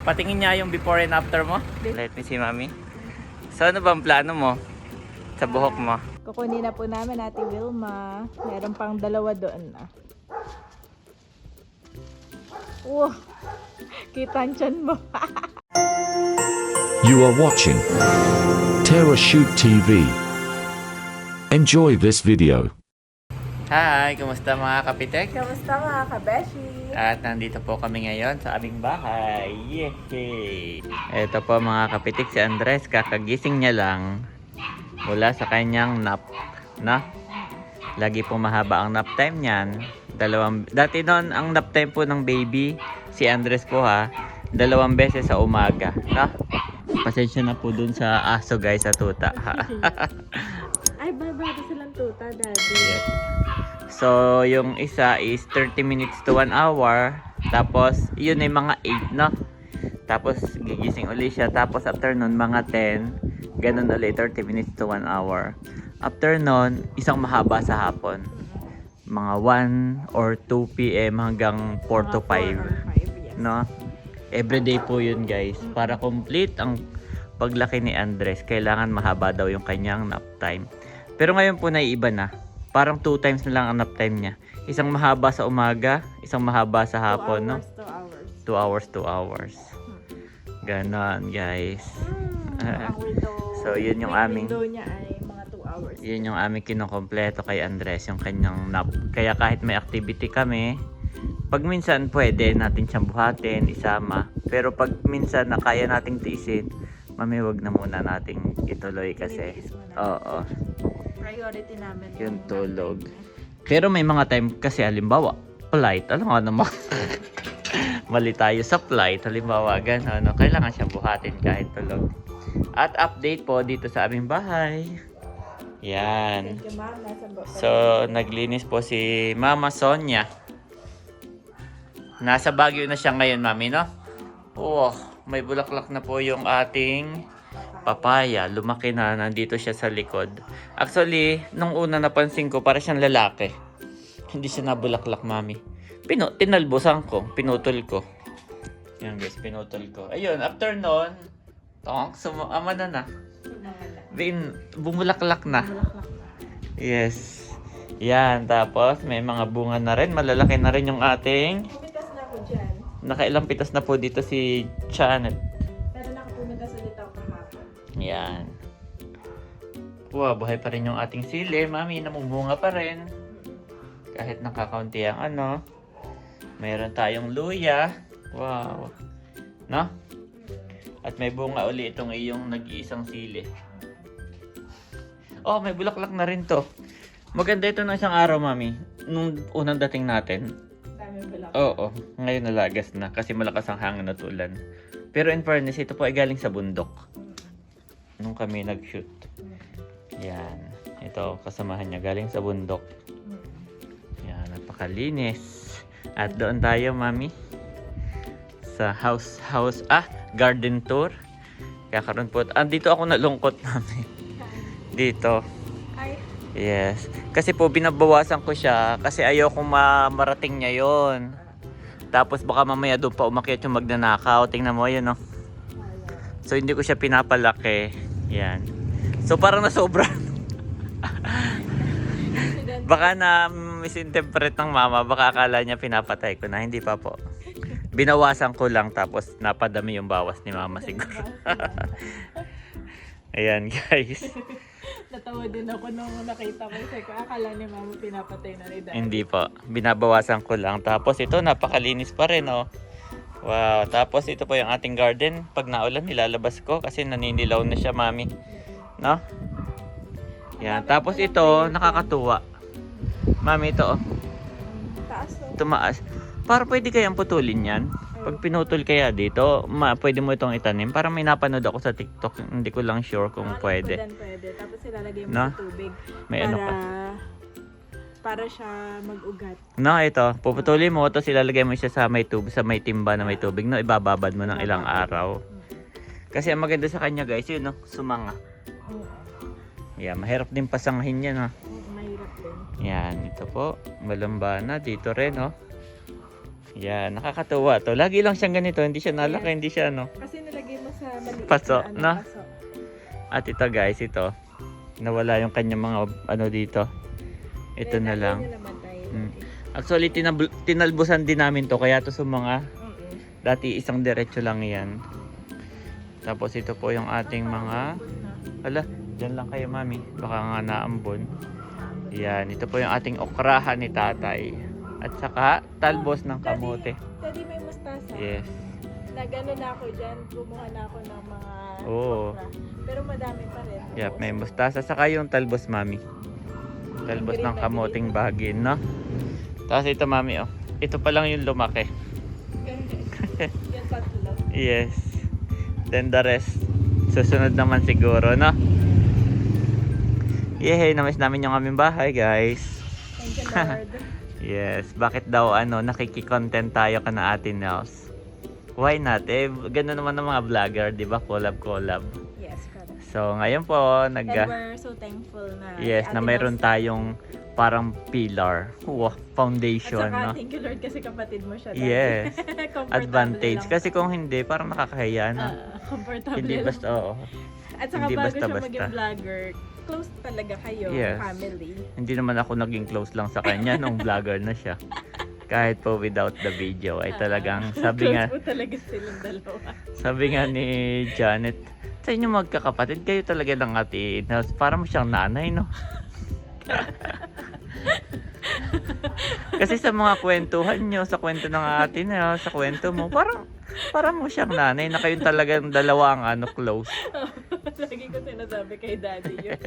Patingin niya yung before and after mo. Let me see, Mami. So, ano bang plano mo sa buhok mo? Kukunin na po namin Ate Wilma. Meron pang dalawa doon na. Wow! Kita ang tiyan mo. You are watching Terra Shoot TV. Enjoy this video. Hi! Kumusta mga kapitek? Kamusta mga kabeshi? At nandito po kami ngayon sa aming bahay. Yay! Ito po mga kapitik, si Andres, kakagising niya lang mula sa kanyang nap. Na? Lagi po mahaba ang nap time niyan. Dati noon, ang nap time po ng baby, si Andres po ha, 2 beses sa umaga. Na? Pasensya na po dun sa aso guys, sa tuta. Ay, barbado silang tuta, Daddy. Yes. So, yung isa is 30 minutes to 1 hour. Tapos, yun ay mga 8, no? Tapos, gigising ulit siya. Tapos, after nun, mga 10. Ganun ulit, 30 minutes to 1 hour. After nun, isang mahaba sa hapon. Mga 1 or 2 p.m. hanggang 4 to 5. Yes. No? Everyday po yun, guys. Para complete ang paglaki ni Andres, kailangan mahaba daw yung kanyang nap time. Pero ngayon po naiiba na. Parang 2 times na lang ang nap time niya. Isang mahaba sa umaga, isang mahaba sa hapon, no? 2 hours, 2 hours. Ganon, guys. So, yun yung aming... window niya ay mga 2 hours. Yun yung aming kinokompleto kay Andres, yung kanyang nap. Kaya kahit may activity kami, pag minsan pwede natin siyang buhatin, isama. Pero pag minsan na kaya nating tiisin, mami, wag na muna nating ituloy kasi. Oo. Priority namin Yung tulog. Pero may mga time kasi, halimbawa, flight. Alam nga naman. Mali tayo sa flight. Halimbawa, gano'n. No? Kailangan siyang buhatin kahit tulog. At update po dito sa aming bahay. Yan. Thank you, Mama. So, naglinis po si Mama Sonia. Nasa Baguio na siya ngayon, Mami, no? Oh, may bulaklak na po yung ating papaya. Lumaki na, nandito siya sa likod. Actually, nung una napansin ko, para siyang lalaki. Hindi siya nabulaklak, Mami. Tinalbosan ko, pinutol ko. Yan guys, pinutol ko. Ayun, after nun, ama na. Bumulaklak na. Yes. Yan, tapos may mga bunga na rin. Malalaki na rin yung ating... Pumitas na ako dyan. Nakailang pitas na po dito si Janet. Pero nakapumitas ulit ako kahapon. Yan. Wow, buhay pa rin yung ating sili. Mami, namumunga pa rin. Kahit nakakaunti ang ano. Mayroon tayong luya. Wow. No? At may bunga uli itong iyong nag-iisang sili. Oh, may bulaklak na rin to. Maganda ito ng isang araw, Mami. Nung unang dating natin. Dami bulaklak. Oo. Ngayon nalagas na kasi malakas ang hangin at ulan. Pero in fairness, ito po ay galing sa bundok. Nung kami nag-shoot. Yan. Ito, kasamahan niya. Galing sa bundok. Yan. Napakalinis. At doon tayo, Mami. Sa garden tour. Kakaroon po. Dito ako nalungkot, Mami. Dito. Ay, Yes. Kasi po, binabawasan ko siya. Kasi ayoko marating niya yon. Tapos baka mamaya doon pa umakyat yung magnanakaw. Tingnan mo yun, no? So, hindi ko siya pinapalaki. Yan. So, parang nasobra. Baka na misinterpret ng mama. Baka akala niya pinapatay ko na. Hindi pa po. Binawasan ko lang. Tapos napadami yung bawas ni mama siguro. Ayan, guys. natawa din ako nung nakita ko. Kasi akala ni Mama pinapatay na ni Daddy. Hindi po. Binabawasan ko lang. Tapos ito, napakalinis pa rin, oh. Wow. Tapos ito po yung ating garden. Pag naulan, nilalabas ko kasi naninilaw na siya, Mami. No? Yan. Tapos ito, nakakatuwa. Mami, ito, oh. Taas oh. Tumaas. Para pwede kayang putulin yan. Pag pinutol kaya dito, pwede mo itong itanim. Parang may napanood ako sa TikTok. Hindi ko lang sure kung pwede. Pwede. Tapos ilalagay mo No? sa tubig. May ano pa. Para siya mag-ugat. No, ito. Puputulin mo. Tapos ilalagay mo siya sa may timba na may tubig. No, ibababad mo ng ilang araw. Kasi ang maganda sa kanya, guys, yun, no? Sumanga. Yeah, mahirap din pasangahin yan, no? Mahirap din. Yan, ito po. Malamba na. Dito rin, no? Yan, nakakatuwa to. Lagi lang siyang ganito, hindi siya nalaki, hindi siya ano. Kasi nilagay mo sa maliit Paso, na no? paso. At ito guys, ito. Nawala yung kanyang mga ano dito. Ito na lang. Nilagay niyo naman tayo. Mm. Actually, tinalbusan din namin to. Kaya to sa mga, dati isang diretso lang yan. Tapos ito po yung ating mga, hala, dyan lang kayo mami. Baka nga naambon. Yan, ito po yung ating okrahan ni tatay. At saka, talbos ng kamote. Daddy, may mustasa. Yes. Nagano na ako dyan, gumawa na ako ng mga Oo. okra. Pero madami pa rin. Yep, may mustasa. Saka yung talbos mami. Talbos Green ng na kamoting bagin, no? Tapos ito mami, oh. Ito pa lang yung lumaki. Yan tatlo. Yes. Then the rest, susunod naman siguro, no? Yehey, namiss namin yung aming bahay, guys. Thank you, Lord. Yes. Bakit daw, nakiki-content tayo ka na Ate Nels? Why not? Eh, gano'n naman ng mga vlogger, di ba? Collab. Yes, correct. So, ngayon po, And we're so thankful na yes, si na Ate mayroon Nels- tayong parang pillar. Wow, At foundation, saka, no? thank you Lord kasi kapatid mo siya. Daddy. Yes. Comfortable Advantage. lang. Kasi kung hindi, parang nakakahiya, no? Comfortable Hindi lang. basta, oo. At saka hindi bago siya basta-basta. maging vlogger, close talaga kayo, Yes. family. Hindi naman ako naging close lang sa kanya nung vlogger na siya. Kahit po without the video ay talagang sabi nga Close po talaga silang dalawa. sabi nga ni Janet, sa inyo magkakapatid kayo talaga lang Ate Nels, parang siyang nanay, no? Kasi sa mga kwentuhan nyo, sa kwento ng Ate Nels, sa kwento mo, parang mo siyang nanay na kayong talagang dalawa ang close. Lagi ko sinasabi kay Daddy yun.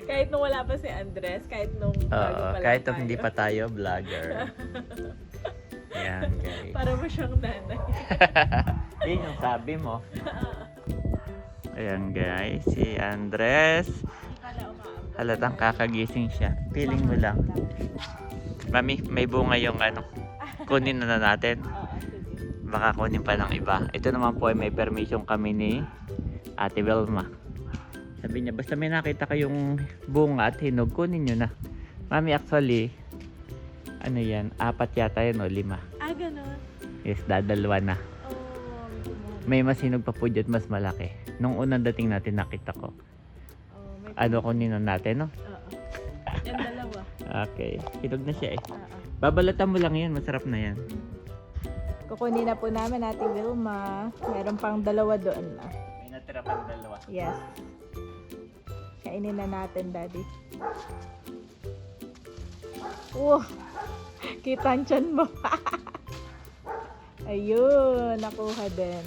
Kahit nung wala pa si Andres, kahit nung bago pa lang Kahit tayo. hindi pa tayo vlogger. Yan, guys. Para mo siyang nanay. Yun yung sabi mo. Ayan, guys. Si Andres. Kala umaabot. Halatang kakagising siya. Feeling mo lang. Mami, may bunga yung kunin na natin. Oo, sige. Baka kunin pa ng iba. Ito naman po ay may permission kami ni Ate Velma. Sabi niya, basta may nakita kayong bunga at hinog, kunin nyo na. Mami, actually, 4 yata yun o 5. Ganon. Yes, dadalwa na. Oh, May mas hinog pa po dyan, mas malaki. Nung unang dating natin nakita ko. may Kunin na natin, no? Oo. Yan dalawa. Okay. Hinog na siya eh. Oo. Babalatan mo lang yan, masarap na yan. Kukunin na po namin Ate Wilma. Meron pang dalawa doon na. May natira pang 2. Yes. Kainin na natin, Daddy. Wow! Kita ang tiyan mo. Ayun, nakuha din.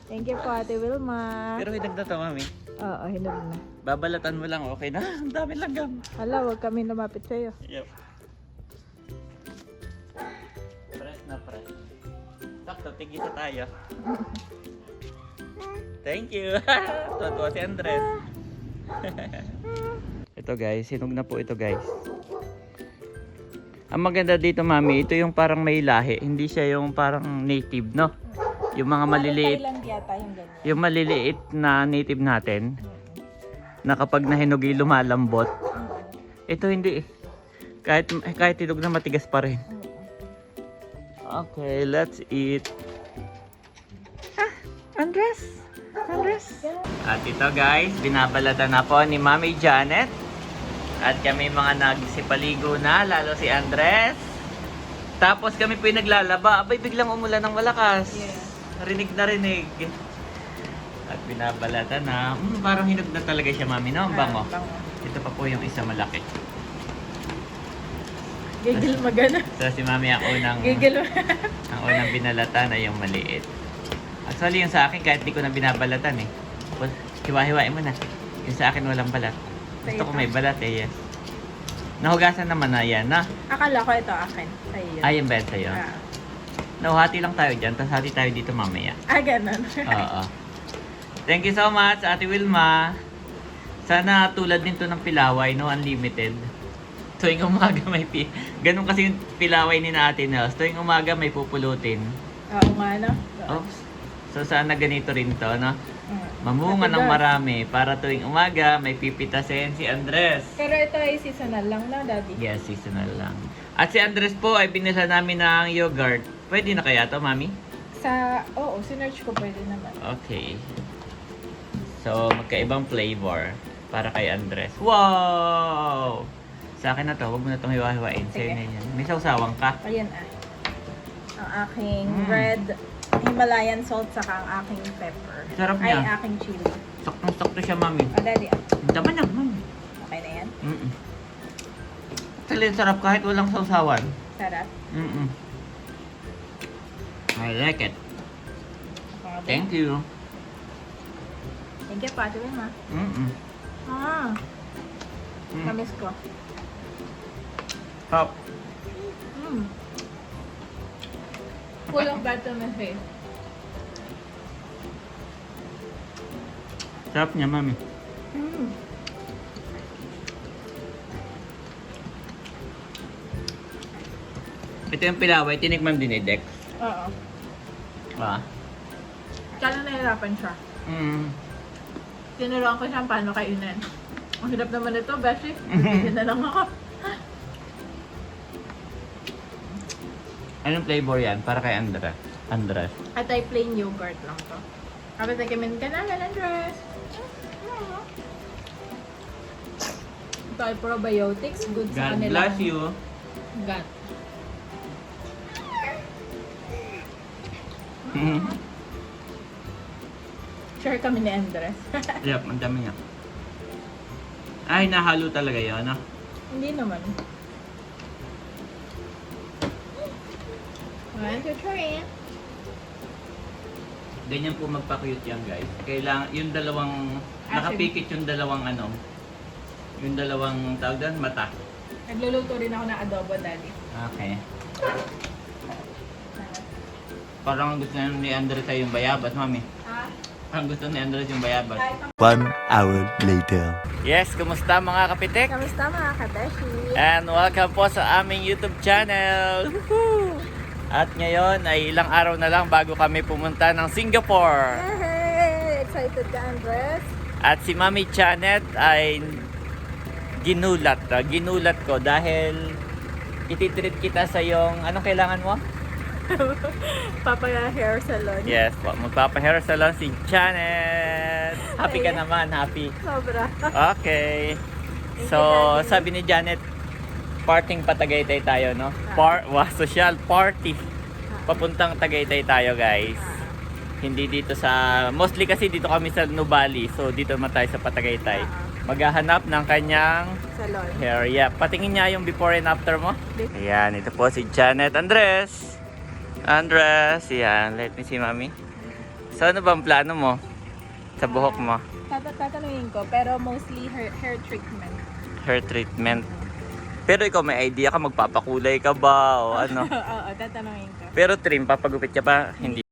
Thank you po, Ate Wilma. Pero hinog na to, mami. Oo, hinog na. Babalatan mo lang, okay na. Ang dami langgam. Hala, huwag kami lumapit sa'yo. Yep. Press na press. Sakto, tigisa tayo. Thank you. Tuwa si Andres. Ito guys, hinog na po ito guys. Ang maganda dito mami, ito yung parang may lahi. Hindi siya yung parang native, no? Yung mga maliliit. Thailand yata yung ganyan. Yung maliliit na native natin. Na kapag nahinog ay lumalambot. Ito hindi eh. Kahit hinog na matigas pa rin. Okay, let's eat. Andres. At ito guys, binabalatan na po ni Mami Janet. At kami mga nagsipaligo na, lalo si Andres. Tapos kami po yung naglalaba. Abay, biglang umulan ng malakas. Yeah. Rinig na rinig. At binabalatan na. Parang hinog na talaga siya, Mami, no? Ang bango. Ito pa po yung isa malaki. Gigil magana. So si Mami ang unang binalatan ay yung maliit. Actually yung sa akin kahit di ko na binabalatan eh. Hiwa-hiwain mo na. Yung sa akin walang balat. Gusto ko may balat eh, yes. Nahugasan naman na yan, na? Akala ko ito akin. Sa'yo. Ayun ba sa'yo? Hati lang tayo dyan, tapos hati tayo dito mamaya. Ganon. Oo. Thank you so much, Ate Wilma. Sana tulad din to ng Pilaway, no? Unlimited. Tuwing umaga may ganun kasi yung Pilaway ni na Ate Nels. Tuwing umaga may pupulutin. Oo nga, no? Oops. So sana ganito rin to, no? Mamunga ng marami para tuwing umaga may pipitasin si Andres. Pero ito ay seasonal lang na, Daddy. Yes, seasonal lang. At si Andres po ay binila namin ng yogurt Pwede na kaya to, Mami? Oo, sinerch ko pwede naman. Okay. So, magkaibang flavor para kay Andres. Wow! Sa akin na to, huwag mo na itong hiwa-hiwain. Sa'yo Sige. na yan. May sausawang ka. Ayan ang aking Mm. red Himalayan salt saka ang aking pepper. Sarap Ay, niya. aking chili. Saktong-sakto siya, Mami. O, daddy, Ang tama na, Mami. okay na yan? Actually, sarap kahit walang sausawan. Sarap. I like it. Okay. Thank you. Thank you, Pati Ma. Ah, Mm. namiss ko. Hop. Full of vitamin C. Sarap niya, Mami. Ito yung pilaway, tinikman din ni Dex. Oo. Ah. Kala nahirapan siya. Tinuruan ko siya paano kainin. Ang hirap naman ito, Beshi. Bibigyan na lang ako. Anong flavor yan? Para kay Andres. At ay plain yogurt lang to. Kapag nakimin ka na, Andres. Ito ay probiotics. Good sa God kanila. bless you. God. Share kami ni Andres. Yep, ang dami niya. Ay, nahalo talaga yun, ano? Hindi naman. 1, 2, 3. Ganyan po magpa-cute yan, guys. Kailangan, yung dalawang, nakapikit yung dalawang ano, yung dalawang tawag doon, mata. Nagluluto rin ako ng adobo, Daddy. Okay. Parang gusto na ni Andres ay yung bayabas, Mami. Ha? Parang gusto ni Andres yung bayabas. 1 hour later. Yes, kumusta mga kapitek? Kamusta mga kabeshi? And welcome po sa aming YouTube channel. Woohoo! At ngayon ay ilang araw na lang bago kami pumunta ng Singapore. Hey! Excited ka, Andres? At si Mami Janet ay ginulat. Ginulat ko dahil ititreat kita sa yung anong kailangan mo? Papaya hair salon. Yes, magpapa-hair salon si Janet. Happy ka naman, happy. Sobra. Okay. So, Daddy. sabi ni Janet, parting pa Tagaytay tayo, no? Social party. Papuntang Tagaytay tayo, guys. Hindi dito sa... Mostly kasi dito kami sa Nubali. So, dito naman tayo sa Patagaytay. Maghahanap ng kanyang Salon. hair. Yeah. Patingin niya yung before and after mo. Ayan, ito po si Janet Andres. Andres, yan. Let me see, Mami. So, ano bang plano mo sa buhok mo? Tatanungin ko, pero mostly hair treatment. Hair treatment. Pero ikaw may idea ka, magpapakulay ka ba o ano? Oo, tatanungin ko. Pero trim, papagupit ka pa? Hindi.